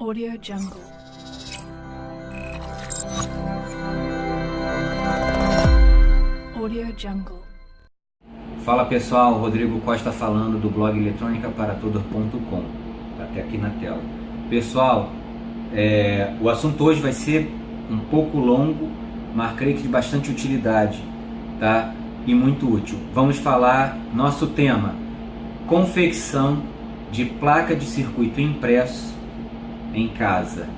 Audio Jungle. Audio Jungle. Fala pessoal, Rodrigo Costa falando do blog eletrônicaparatodos.com. Tá até aqui na tela. Pessoal, o assunto hoje vai ser um pouco longo, mas creio que de bastante utilidade, tá? E muito útil. Vamos falar nosso tema: confecção de placa de circuito impresso em casa.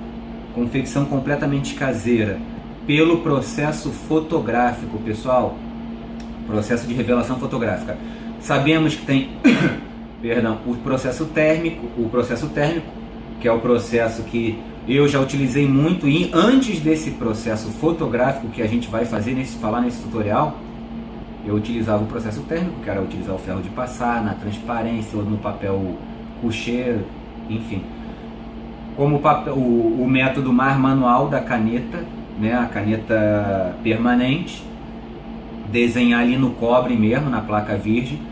Confecção completamente caseira pelo processo fotográfico, pessoal. Processo de revelação fotográfica. Sabemos que tem perdão, o processo térmico, que é o processo que eu já utilizei muito, e antes desse processo fotográfico que a gente vai falar nesse tutorial, eu utilizava o processo térmico, que era utilizar o ferro de passar na transparência ou no papel couché, enfim. Como o método mais manual da caneta, né, a caneta permanente, desenhar ali no cobre mesmo, na placa virgem.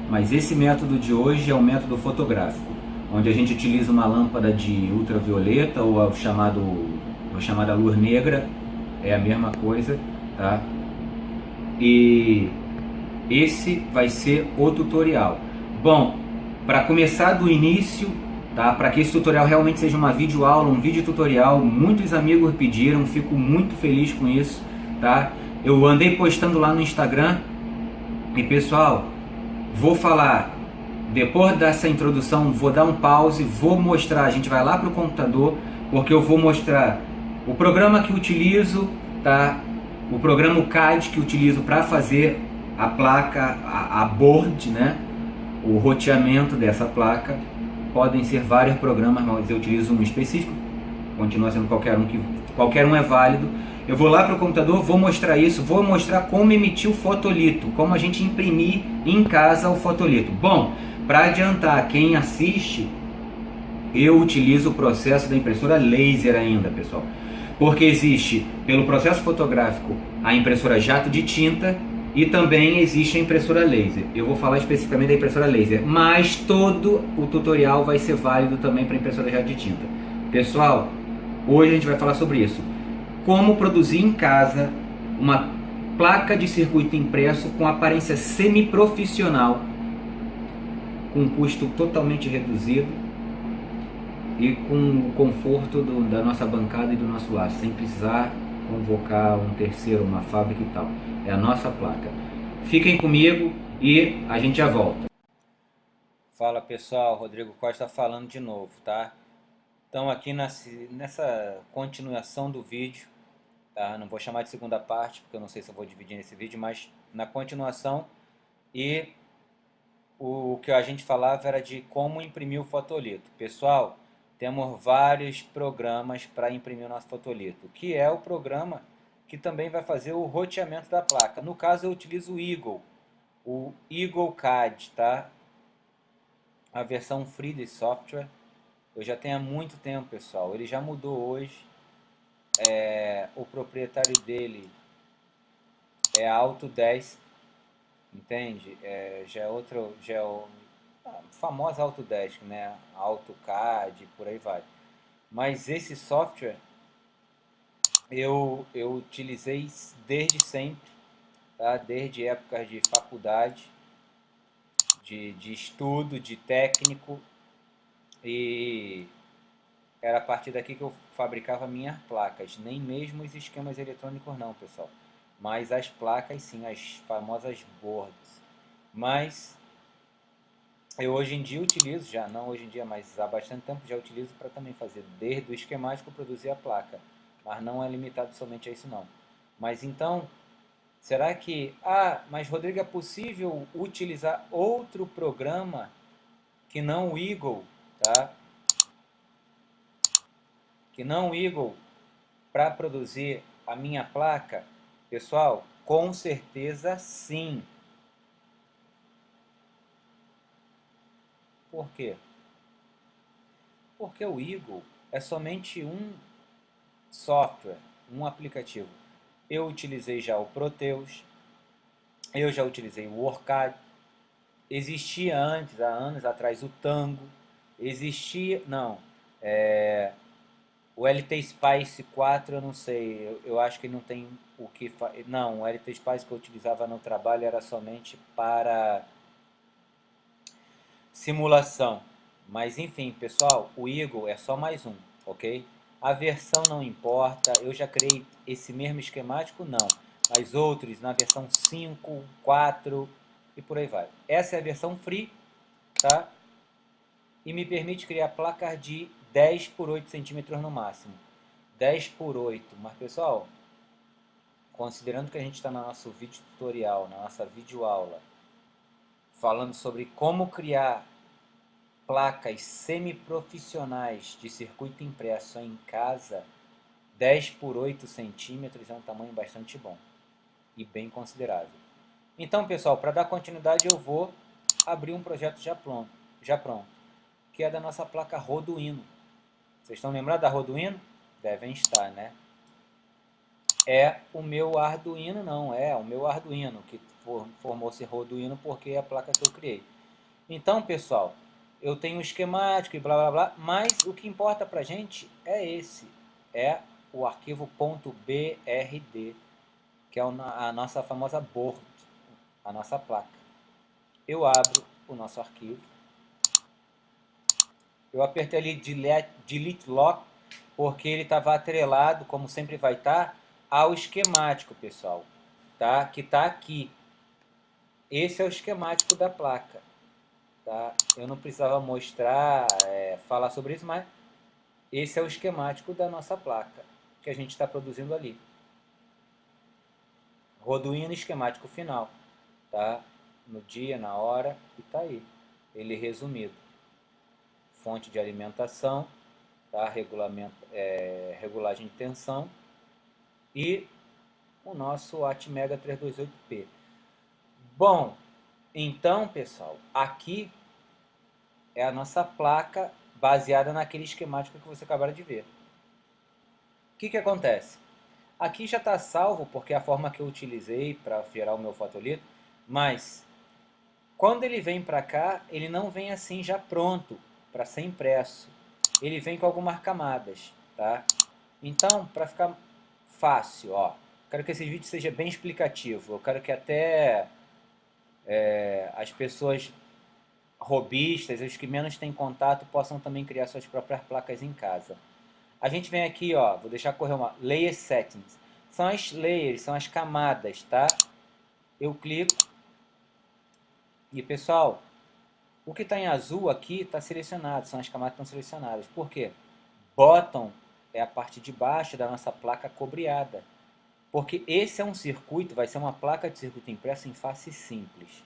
Mas esse método de hoje é o método fotográfico, onde a gente utiliza uma lâmpada de ultravioleta ou a chamada luz negra, é a mesma coisa, tá? E esse vai ser o tutorial. Bom, para começar do início, tá? Para que esse tutorial realmente seja uma videoaula, um vídeo tutorial, muitos amigos pediram, fico muito feliz com isso, tá? Eu andei postando lá no Instagram e pessoal, vou falar, depois dessa introdução, vou dar um pause, vou mostrar, a gente vai lá para o computador, porque eu vou mostrar o programa que utilizo, tá? O programa CAD que utilizo para fazer a placa, a board, né? O roteamento dessa placa. Podem ser vários programas, mas eu utilizo um específico, continua sendo qualquer um é válido. Eu vou lá para o computador, vou mostrar isso, vou mostrar como emitir o fotolito, como a gente imprimir em casa o fotolito. Bom, para adiantar quem assiste, eu utilizo o processo da impressora laser ainda, pessoal. Porque existe, pelo processo fotográfico, a impressora jato de tinta e também existe a impressora laser. Eu vou falar especificamente da impressora laser, mas todo o tutorial vai ser válido também para a impressora jato de tinta. Pessoal, hoje a gente vai falar sobre isso. Como produzir em casa uma placa de circuito impresso com aparência semi-profissional, com custo totalmente reduzido e com o conforto da nossa bancada e do nosso lar, sem precisar convocar um terceiro, uma fábrica e tal. É a nossa placa. Fiquem comigo e a gente já volta. Fala pessoal, Rodrigo Costa falando de novo, tá? Então aqui nessa continuação do vídeo, tá? Não vou chamar de segunda parte, porque eu não sei se eu vou dividir nesse vídeo, mas na continuação, e o que a gente falava era de como imprimir o fotolito. Pessoal, temos vários programas para imprimir o nosso fotolito, que é o programa que também vai fazer o roteamento da placa. No caso eu utilizo o Eagle CAD, tá? A versão free desse software. Eu já tenho há muito tempo, pessoal. Ele já mudou hoje. O proprietário dele é a Autodesk, entende? Já é a famosa Autodesk, né? AutoCAD, por aí vai. Mas esse software eu utilizei desde sempre, tá? Desde épocas de faculdade, de estudo, de técnico, e era a partir daqui que eu fabricava minhas placas, nem mesmo os esquemas eletrônicos não, pessoal, mas as placas sim, as famosas boards. Mas eu hoje em dia utilizo, já não hoje em dia, mas há bastante tempo já utilizo para também fazer desde o esquemático produzir a placa, mas não é limitado somente a isso não. Mas então, será que, mas Rodrigo, é possível utilizar outro programa que não o Eagle, tá? Que não o Eagle, para produzir a minha placa? Pessoal, com certeza sim. Por quê? Porque o Eagle é somente um software, um aplicativo. Eu utilizei já o Proteus, eu já utilizei o OrCAD, existia antes, há anos atrás, o Tango, existia, não, O LT Spice 4 eu não sei, eu acho que não tem o que... Não, o LT Spice que eu utilizava no trabalho era somente para simulação. Mas enfim, pessoal, o Eagle é só mais um, ok? A versão não importa, eu já criei esse mesmo esquemático, não. Mas outros na versão 5, 4 e por aí vai. Essa é a versão free, tá? E me permite criar placas de 10 por 8 centímetros no máximo. 10 por 8, mas pessoal, considerando que a gente está no nosso vídeo tutorial, na nossa videoaula, falando sobre como criar placas semiprofissionais de circuito impresso em casa, 10 por 8 centímetros é um tamanho bastante bom e bem considerável. Então, pessoal, para dar continuidade eu vou abrir um projeto já pronto, que é da nossa placa Arduino. Vocês estão lembrados da Arduino? Devem estar, né? É o meu Arduino, não, é o meu Arduino, que formou-se Arduino porque é a placa que eu criei. Então, pessoal, eu tenho um esquemático e blá blá blá, mas o que importa pra gente é esse, é o arquivo .brd, que é a nossa famosa board, a nossa placa. Eu abro o nosso arquivo, eu apertei ali Delete Lock, porque ele estava atrelado, como sempre vai estar, ao esquemático, pessoal, tá? Que está aqui. Esse é o esquemático da placa. Tá? Eu não precisava mostrar, falar sobre isso, mas esse é o esquemático da nossa placa que a gente está produzindo ali. Arduino esquemático final, tá? No dia, na hora, e tá aí. Ele resumido. Fonte de alimentação, tá? Regulagem de tensão e o nosso Atmega 328P. Bom, então, pessoal, aqui é a nossa placa baseada naquele esquemático que você acabaram de ver. O que acontece? Aqui já está salvo porque é a forma que eu utilizei para gerar o meu fotolito, mas quando ele vem para cá, ele não vem assim já pronto para ser impresso. Ele vem com algumas camadas, tá? Então, para ficar fácil, ó, quero que esse vídeo seja bem explicativo. Eu quero que até as pessoas robistas, os que menos têm contato, possam também criar suas próprias placas em casa. A gente vem aqui, ó, vou deixar correr uma Layer Settings. São as layers, são as camadas, tá? Eu clico e, pessoal, o que está em azul aqui está selecionado, são as camadas que estão selecionadas. Por quê? Bottom é a parte de baixo da nossa placa cobreada. Porque esse é um circuito, vai ser uma placa de circuito impresso em face simples.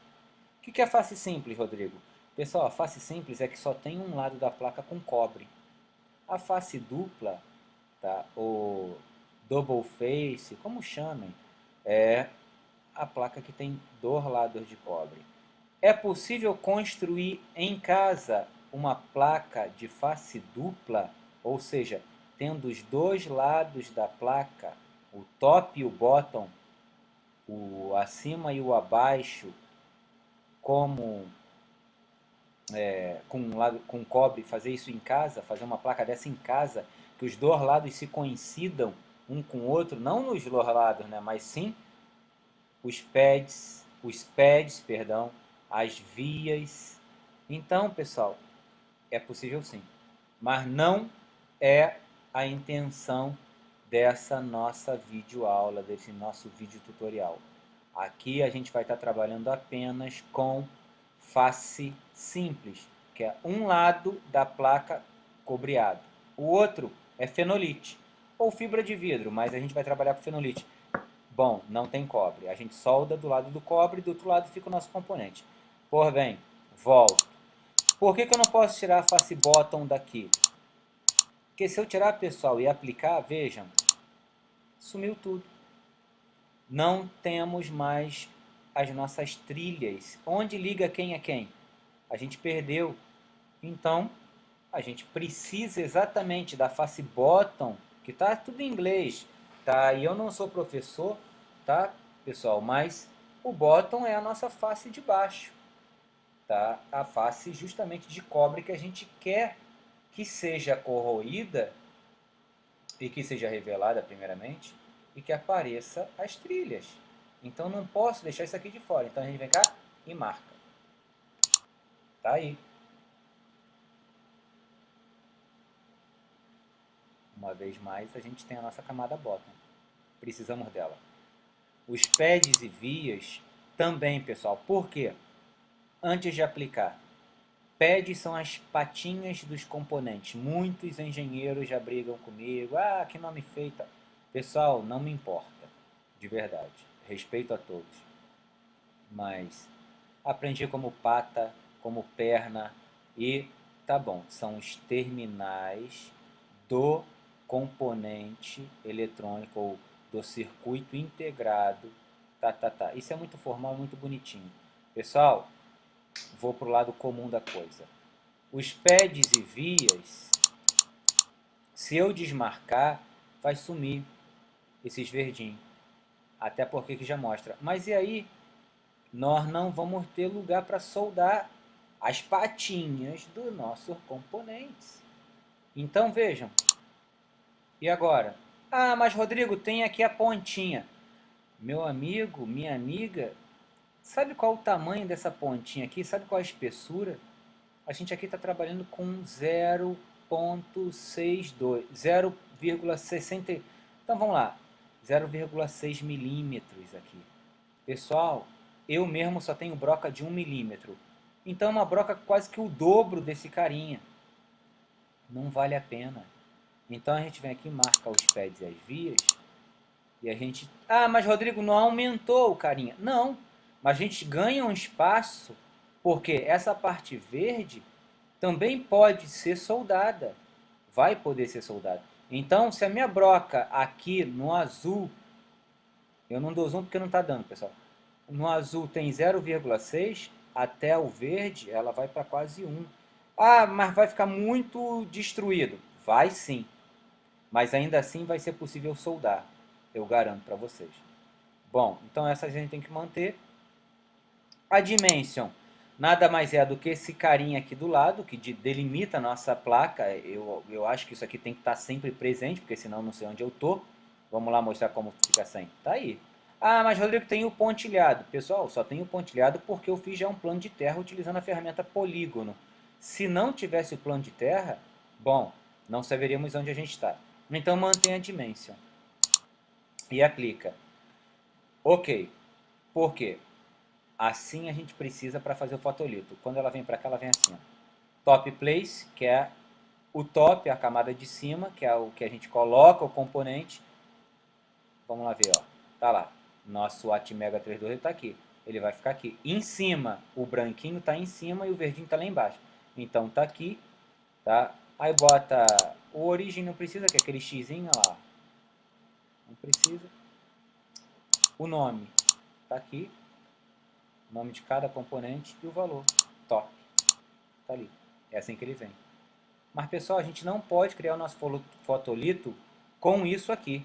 O que é face simples, Rodrigo? Pessoal, a face simples é que só tem um lado da placa com cobre. A face dupla, tá? Ou double face, como chamem, é a placa que tem dois lados de cobre. É possível construir em casa uma placa de face dupla, ou seja, tendo os dois lados da placa, o top e o bottom, o acima e o abaixo, como com cobre, fazer isso em casa, fazer uma placa dessa em casa, que os dois lados se coincidam um com o outro, não nos dois lados, né, mas sim os pads, perdão, as vias. Então, pessoal, é possível sim, mas não é a intenção dessa nossa videoaula, desse nosso vídeo tutorial. Aqui a gente vai estar trabalhando apenas com face simples, que é um lado da placa cobreado. O outro é fenolite ou fibra de vidro, mas a gente vai trabalhar com fenolite. Bom, não tem cobre. A gente solda do lado do cobre e do outro lado fica o nosso componente. Por bem, volto. Por que eu não posso tirar a face bottom daqui? Porque se eu tirar, pessoal, e aplicar, vejam, sumiu tudo. Não temos mais as nossas trilhas. Onde liga quem é quem? A gente perdeu. Então, a gente precisa exatamente da face bottom, que está tudo em inglês, tá? E eu não sou professor, tá, pessoal? Mas o bottom é a nossa face de baixo, tá? A face justamente de cobre que a gente quer que seja corroída e que seja revelada primeiramente e que apareça as trilhas. Então não posso deixar isso aqui de fora. Então a gente vem cá e marca. Tá aí. Uma vez mais a gente tem a nossa camada bottom. Precisamos dela. Os pads e vias também, pessoal. Por quê? Antes de aplicar, pads são as patinhas dos componentes. Muitos engenheiros já brigam comigo. Ah, que nome feio. Pessoal, não me importa. De verdade. Respeito a todos. Mas aprendi como pata, como perna e tá bom. São os terminais do componente eletrônico ou do circuito integrado. Tá. Isso é muito formal, muito bonitinho. Pessoal, vou para o lado comum da coisa. Os pads e vias, se eu desmarcar, vai sumir esses verdinhos. Até porque que já mostra. Mas e aí? Nós não vamos ter lugar para soldar as patinhas dos nossos componentes. Então vejam. E agora? Ah, mas Rodrigo, tem aqui a pontinha. Meu amigo, minha amiga, sabe qual o tamanho dessa pontinha aqui? Sabe qual a espessura? A gente aqui está trabalhando com 0,62, 0,60. Então vamos lá, 0,6 milímetros aqui. Pessoal, eu mesmo só tenho broca de 1 milímetro. Então é uma broca quase que o dobro desse carinha. Não vale a pena. Então a gente vem aqui, marca os pads e as vias. E a gente... Ah, mas Rodrigo, não aumentou o carinha. Não, mas a gente ganha um espaço, porque essa parte verde também pode ser soldada. Vai poder ser soldada. Então, se a minha broca aqui no azul... Eu não dou zoom porque não está dando, pessoal. No azul tem 0,6, até o verde ela vai para quase 1. Ah, mas vai ficar muito destruído. Vai sim. Mas ainda assim vai ser possível soldar. Eu garanto para vocês. Bom, então essa a gente tem que manter. A dimension nada mais é do que esse carinha aqui do lado, que delimita a nossa placa. Eu acho que isso aqui tem que estar sempre presente, porque senão não sei onde eu estou. Vamos lá mostrar como fica sem. Tá aí. Ah, mas Rodrigo, tem o pontilhado. Pessoal, só tem o pontilhado porque eu fiz já um plano de terra utilizando a ferramenta polígono. Se não tivesse o plano de terra, bom, não saberíamos onde a gente está. Então mantém a dimension. E aplica. Ok. Por quê? Assim a gente precisa para fazer o fotolito. Quando ela vem para cá, ela vem assim. Ó. Top place, que é o top, a camada de cima, que é o que a gente coloca o componente. Vamos lá ver, ó. Tá lá. Nosso Atmega 32 está aqui. Ele vai ficar aqui. Em cima, o branquinho está em cima e o verdinho está lá embaixo. Então tá aqui, tá? Aí bota o origem, não precisa, que é aquele xzinho lá. Não precisa. O nome tá aqui. O nome de cada componente e o valor. Top. Tá ali. É assim que ele vem. Mas pessoal, a gente não pode criar o nosso fotolito com isso aqui.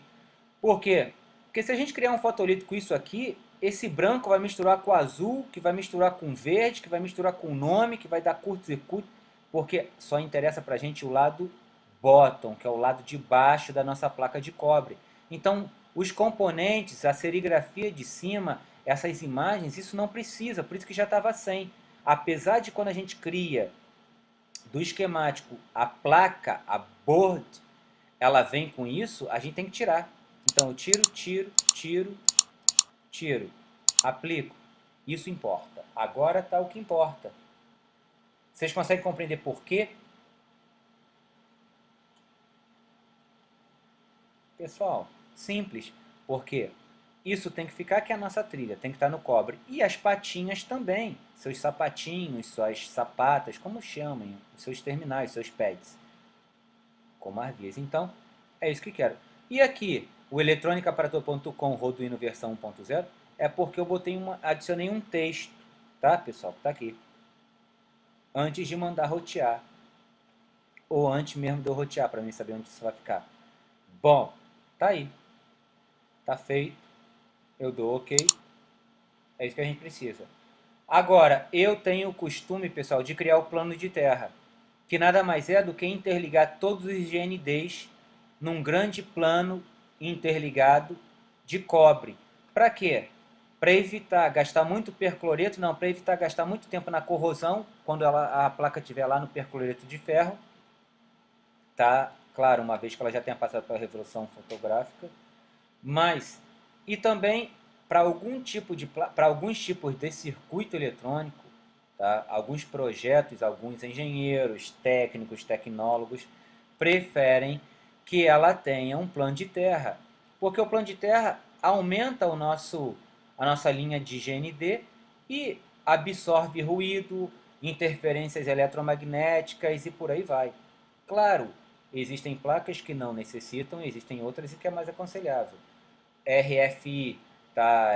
Por quê? Porque se a gente criar um fotolito com isso aqui, esse branco vai misturar com o azul, que vai misturar com o verde, que vai misturar com o nome, que vai dar curto-circuito, porque só interessa pra gente o lado bottom, que é o lado de baixo da nossa placa de cobre. Então, os componentes, a serigrafia de cima, essas imagens, isso não precisa, por isso que já estava sem. Apesar de quando a gente cria do esquemático a placa, a board, ela vem com isso, a gente tem que tirar. Então eu tiro, aplico. Isso importa. Agora está o que importa. Vocês conseguem compreender por quê? Pessoal, simples. Porque isso tem que ficar que é a nossa trilha, tem que estar no cobre. E as patinhas também, seus sapatinhos, suas sapatas, como chamem, seus terminais, seus pads. Como as vias. Então, é isso que quero. E aqui, o eletronicaparator.com Roduino versão 1.0 é porque eu adicionei um texto, tá, pessoal? Que tá aqui. Antes de mandar rotear. Ou antes mesmo de eu rotear, para mim saber onde isso vai ficar. Bom, tá aí. Tá feito. Eu dou ok. É isso que a gente precisa. Agora, eu tenho o costume, pessoal, de criar o plano de terra. Que nada mais é do que interligar todos os GNDs num grande plano interligado de cobre. Para quê? Para evitar gastar muito percloreto, não, para evitar gastar muito tempo na corrosão, quando a placa estiver lá no percloreto de ferro, tá? Claro, uma vez que ela já tenha passado pela revolução fotográfica, mas e também para alguns tipos de circuito eletrônico, tá? Alguns projetos, alguns engenheiros, técnicos, tecnólogos preferem que ela tenha um plano de terra, porque o plano de terra aumenta a nossa linha de GND e absorve ruído, interferências eletromagnéticas e por aí vai. Claro, existem placas que não necessitam, existem outras e que é mais aconselhável. RFI, tá?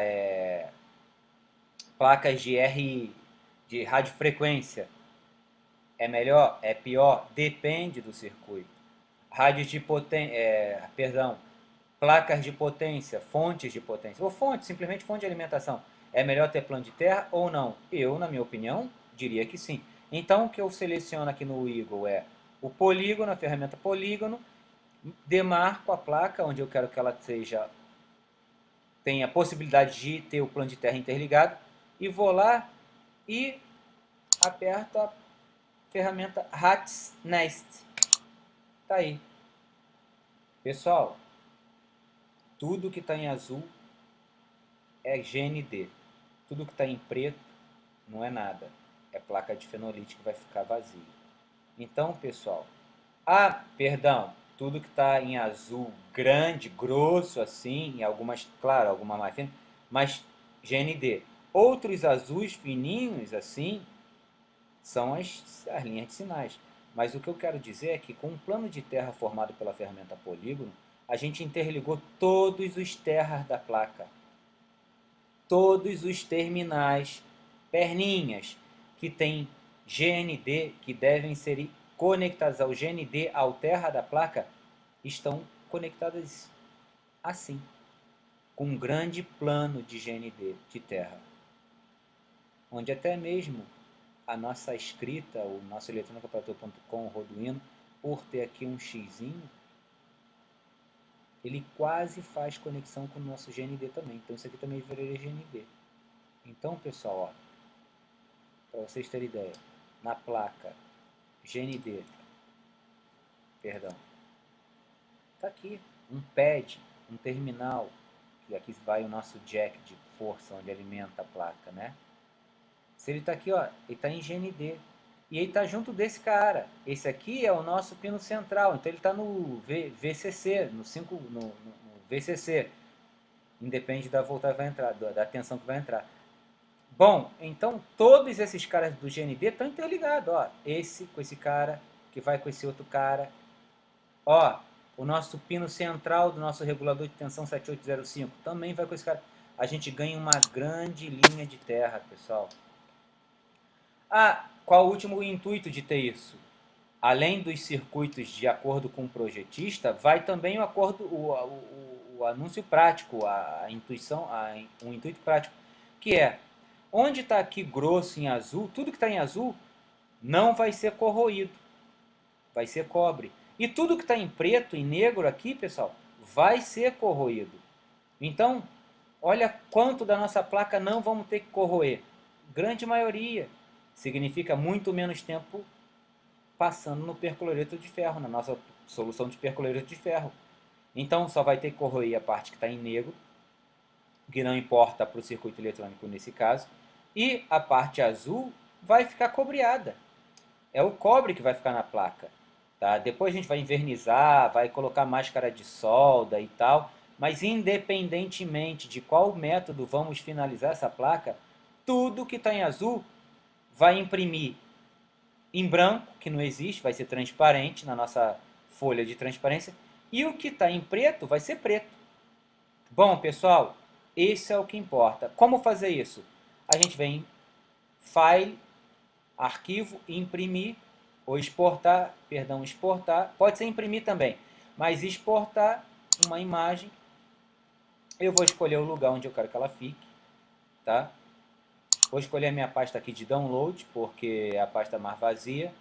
Placas de de radiofrequência, é melhor? É pior? Depende do circuito. Rádios de potência, perdão, placas de potência, fontes de potência, ou fonte, simplesmente fonte de alimentação. É melhor ter plano de terra ou não? Eu, na minha opinião, diria que sim. Então, o que eu seleciono aqui no Eagle é o polígono, a ferramenta polígono, demarco a placa onde eu quero que ela tenha a possibilidade de ter o plano de terra interligado e vou lá e aperto a ferramenta Rat's Nest. Tá aí. Pessoal, tudo que está em azul é GND. Tudo que está em preto não é nada. É placa de fenolite que vai ficar vazia. Então, pessoal, perdão, tudo que está em azul grande, grosso assim, e algumas, claro, alguma mais fina, mas GND. Outros azuis fininhos assim são as linhas de sinais. Mas o que eu quero dizer é que com um plano de terra formado pela ferramenta polígono, a gente interligou todos os terras da placa, todos os terminais, perninhas que tem GND, que devem ser conectadas ao GND, ao terra da placa, estão conectadas assim, com um grande plano de GND de terra, onde até mesmo a nossa escrita, o nosso eletronicaparator.com, o Roduino, por ter aqui um xizinho, ele quase faz conexão com o nosso GND também. Então isso aqui também viraria GND. Então, pessoal, para vocês terem ideia, na placa GND, perdão, tá aqui um pad, um terminal, que aqui vai o nosso jack de força, onde alimenta a placa, né? Se ele está aqui, ó, ele está em GND. E ele está junto desse cara. Esse aqui é o nosso pino central. Então ele está no VCC, no VCC. Independe da voltagem que vai entrar, da tensão que vai entrar. Bom, então todos esses caras do GND estão interligados. Ó, esse com esse cara, que vai com esse outro cara. Ó, o nosso pino central do nosso regulador de tensão 7805 também vai com esse cara. A gente ganha uma grande linha de terra, pessoal. Qual o último intuito de ter isso? Além dos circuitos de acordo com o projetista, vai também o anúncio prático, a intuição, um intuito prático, que é, onde está aqui grosso em azul, tudo que está em azul não vai ser corroído, vai ser cobre. E tudo que está em preto e negro aqui, pessoal, vai ser corroído. Então, olha quanto da nossa placa não vamos ter que corroer. Grande maioria. Significa muito menos tempo passando no percloreto de ferro, na nossa solução de percloreto de ferro. Então só vai ter que corroer a parte que está em negro, que não importa para o circuito eletrônico nesse caso, e a parte azul vai ficar cobreada. É o cobre que vai ficar na placa. Tá? Depois a gente vai invernizar, vai colocar máscara de solda e tal, mas independentemente de qual método vamos finalizar essa placa, tudo que está em azul vai imprimir em branco, que não existe, vai ser transparente na nossa folha de transparência, e o que está em preto vai ser preto. Bom, pessoal, esse é o que importa. Como fazer isso? A gente vem em File, Arquivo, Imprimir, ou exportar, perdão, exportar, pode ser imprimir também, mas exportar uma imagem, eu vou escolher o lugar onde eu quero que ela fique, tá? Vou escolher a minha pasta aqui de download, porque é a pasta mais vazia.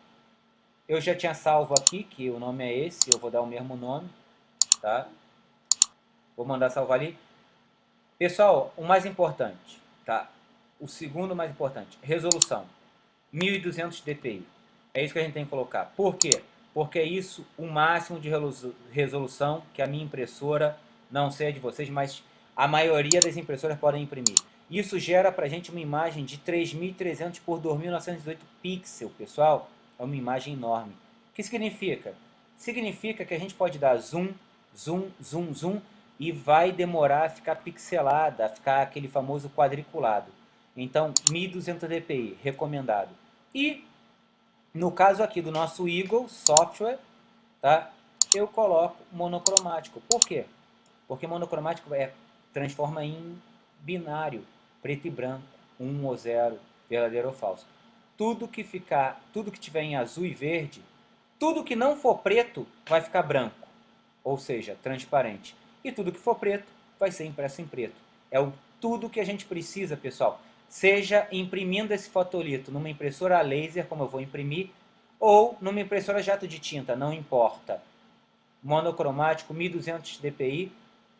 Eu já tinha salvo aqui, que o nome é esse, eu vou dar o mesmo nome. tá? Vou mandar salvar ali. Pessoal, o mais importante, tá? O segundo mais importante, resolução, 1200 dpi. É isso que a gente tem que colocar. Por quê? Porque é isso o máximo de resolução que a minha impressora, não sei a de vocês, mas a maioria das impressoras podem imprimir. Isso gera pra gente uma imagem de 3.300 por 2.918 pixels, pessoal. É uma imagem enorme. O que significa? Significa que a gente pode dar zoom, zoom, zoom, zoom e vai demorar a ficar pixelada, a ficar aquele famoso quadriculado. Então, 1200 dpi, recomendado. E, no caso aqui do nosso Eagle Software, tá? Eu coloco monocromático. Por quê? Porque monocromático transforma em binário, preto e branco, 1 ou 0, verdadeiro ou falso. Tudo que tiver em azul e verde, tudo que não for preto vai ficar branco, ou seja, transparente. E tudo que for preto vai ser impresso em preto. É tudo que a gente precisa, pessoal. Seja imprimindo esse fotolito numa impressora a laser, como eu vou imprimir, ou numa impressora jato de tinta, não importa. Monocromático, 1200 dpi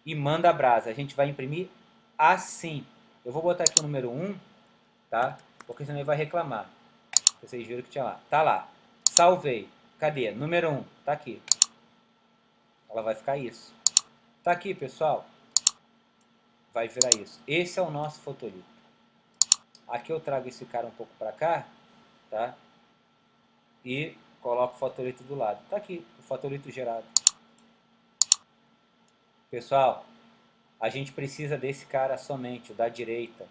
e manda brasa. A gente vai imprimir assim. Eu vou botar aqui o número 1, tá? Porque senão ele vai reclamar. Vocês viram que tinha lá. Tá lá. Salvei. Cadê? Número 1. Tá aqui. Ela vai ficar isso. Tá aqui, pessoal. Vai virar isso. Esse é o nosso fotolito. Aqui eu trago esse cara um pouco para cá, tá? E coloco o fotolito do lado. Tá aqui, o fotolito gerado. Pessoal, a gente precisa desse cara somente, o da direita,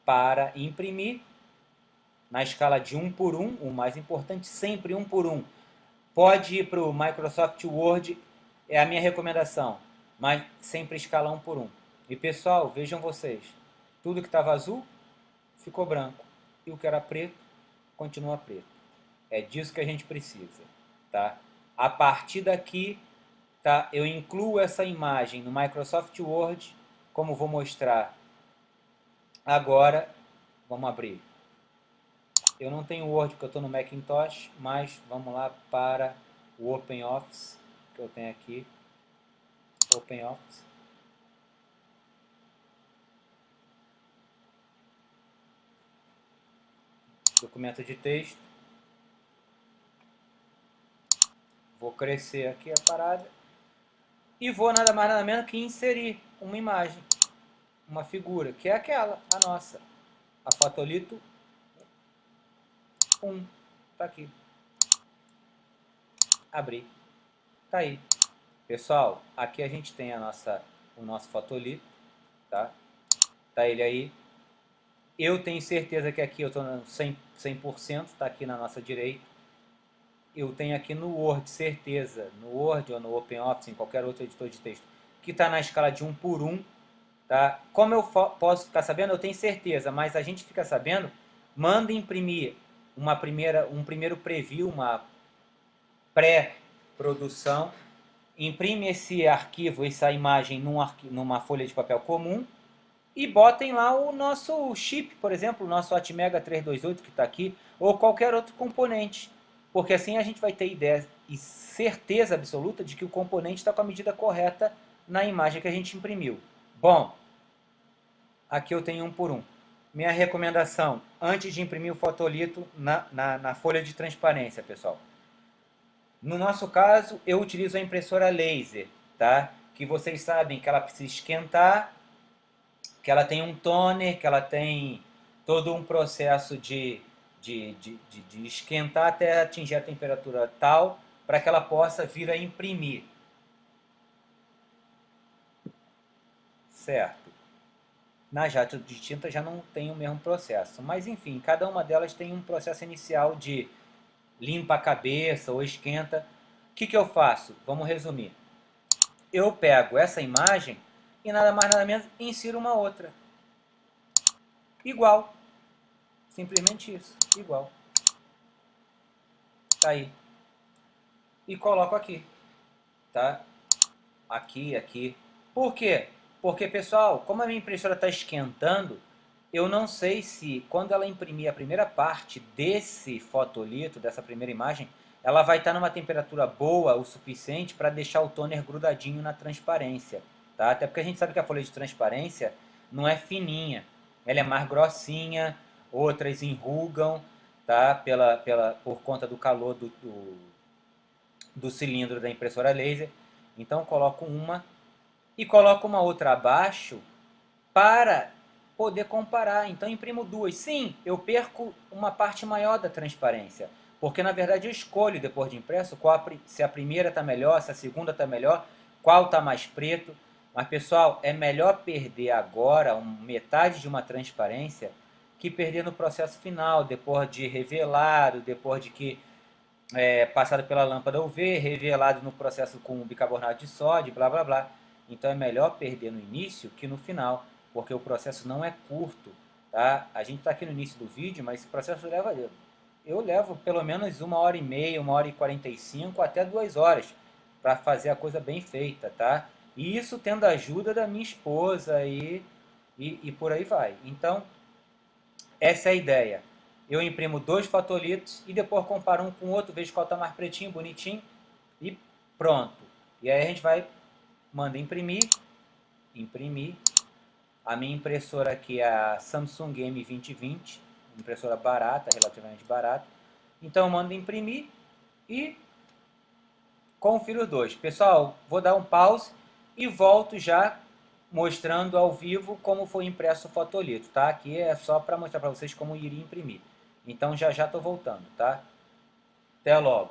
para imprimir na escala de 1 por 1, o mais importante, sempre 1 por 1. Pode ir para o Microsoft Word, é a minha recomendação, mas sempre escala 1 por 1. E pessoal, vejam vocês, tudo que estava azul ficou branco, e o que era preto continua preto. É disso que a gente precisa, tá? A partir daqui, tá, eu incluo essa imagem no Microsoft Word, como vou mostrar agora. Vamos abrir. Eu não tenho Word porque eu estou no Macintosh, mas vamos lá para o OpenOffice, que eu tenho aqui. OpenOffice. Documento de texto. Vou crescer aqui a parada. E vou nada mais nada menos que inserir uma imagem, uma figura, que é aquela, a nossa. A fotolito 1. Tá aqui. Abrir. Tá aí. Pessoal, aqui a gente tem o nosso fotolito, tá? Tá ele aí. Eu tenho certeza que aqui eu estou no 100%, tá aqui na nossa direita. Eu tenho aqui no Word, certeza, no Word ou no OpenOffice, em qualquer outro editor de texto, que está na escala de 1 por 1, tá? Como eu posso ficar sabendo? Eu tenho certeza, mas a gente fica sabendo, manda imprimir um primeiro preview, uma pré-produção, imprime esse arquivo, essa imagem numa folha de papel comum e botem lá o nosso chip, por exemplo, o nosso Atmega 328 que está aqui, ou qualquer outro componente, porque assim a gente vai ter ideia e certeza absoluta de que o componente está com a medida correta na imagem que a gente imprimiu. Bom, aqui eu tenho 1 por 1. Minha recomendação, antes de imprimir o fotolito na folha de transparência, pessoal. No nosso caso, eu utilizo a impressora laser, tá? Que vocês sabem que ela precisa esquentar, que ela tem um toner, que ela tem todo um processo de esquentar até atingir a temperatura tal para que ela possa vir a imprimir. Certo. Na jato de tinta já não tem o mesmo processo, mas enfim, cada uma delas tem um processo inicial de limpa a cabeça ou esquenta. O que eu faço? Vamos resumir. Eu pego essa imagem e nada mais nada menos insiro uma outra. Igual. Simplesmente isso. Igual. Tá aí. E coloco aqui. Tá? Aqui, aqui. Por quê? Porque, pessoal, como a minha impressora está esquentando, eu não sei se quando ela imprimir a primeira parte desse fotolito, dessa primeira imagem, ela vai estar numa temperatura boa o suficiente para deixar o toner grudadinho na transparência, tá? Até porque a gente sabe que a folha de transparência não é fininha, ela é mais grossinha, outras enrugam, tá? Por conta do calor do cilindro da impressora laser. Então eu coloco uma e coloco uma outra abaixo para poder comparar. Então imprimo duas. Sim, eu perco uma parte maior da transparência, porque na verdade eu escolho depois de impresso se a primeira está melhor, se a segunda está melhor, qual está mais preto. Mas pessoal, é melhor perder agora metade de uma transparência que perder no processo final, depois de revelado, depois de que passado pela lâmpada UV, revelado no processo com bicarbonato de sódio, blá blá blá. Então é melhor perder no início que no final, porque o processo não é curto, tá? A gente está aqui no início do vídeo, mas esse processo eu levo pelo menos 1h30, 1h45 até 2 horas para fazer a coisa bem feita, tá? E isso tendo a ajuda da minha esposa e por aí vai. Então, essa é a ideia. Eu imprimo 2 fotolitos e depois comparo um com o outro, vejo qual está mais pretinho, bonitinho e pronto. E aí a gente vai, manda imprimir. A minha impressora aqui é a Samsung M2020, impressora barata, relativamente barata. Então eu mando imprimir e confiro os dois. Pessoal, vou dar um pause e volto já mostrando ao vivo como foi impresso o fotolito, tá? Aqui é só para mostrar para vocês como iria imprimir. Então já estou voltando, tá? Até logo.